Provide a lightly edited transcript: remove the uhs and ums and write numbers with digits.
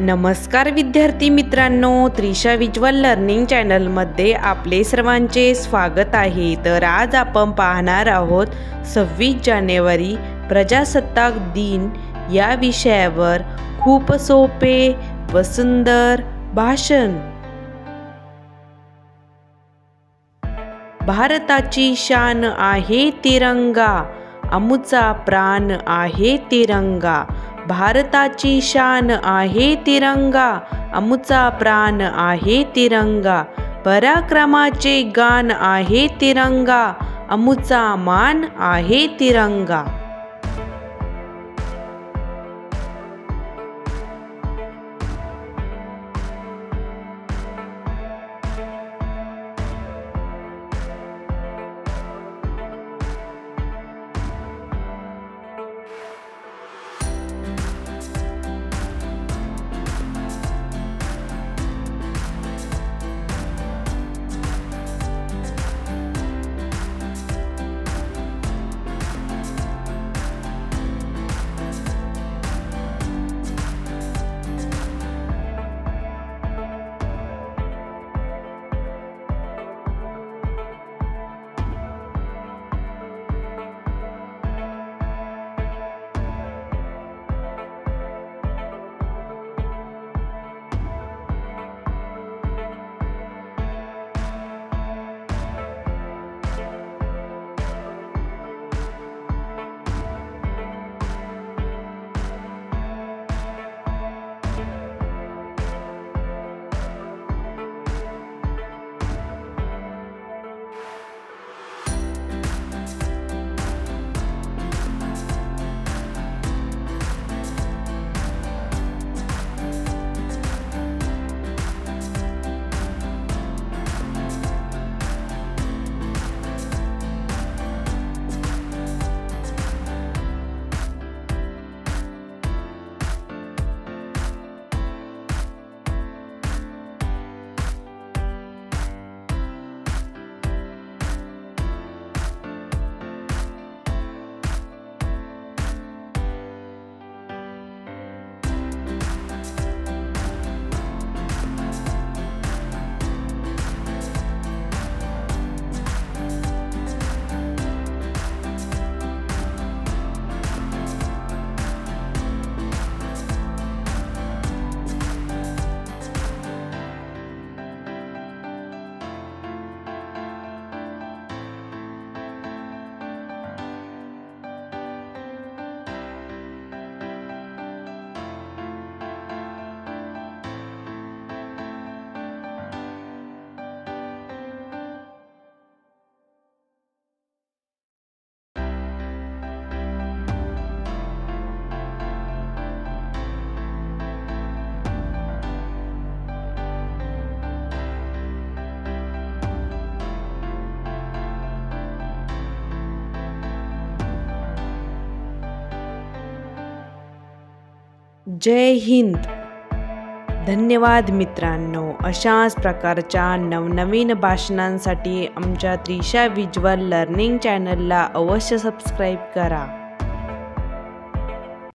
नमस्कार विद्यार्थी मित्रांनो, त्रिशा विज्युअल लर्निंग चॅनलमध्ये आपले सर्वांचे स्वागत आहे। तर आज आपण पाहणार आहोत 26 जानेवारी प्रजासत्ताक दिन या विषयावर खूप सोपे व सुंदर भाषण। भारताची शान आहे तिरंगा, आमुचा प्राण आहे तिरंगा। भारताची शान आहे तिरंगा, आमुचा प्राण आहे तिरंगा। पराक्रमाचे गान आहे तिरंगा, आमुचा मान आहे तिरंगा। जय हिंद। धन्यवाद मित्रांनो। अशाच प्रकारच्या नवनवीन भाषणांसाठी आमच्या त्रिशा विज्युअल लर्निंग चॅनलला अवश्य सबस्क्राईब करा।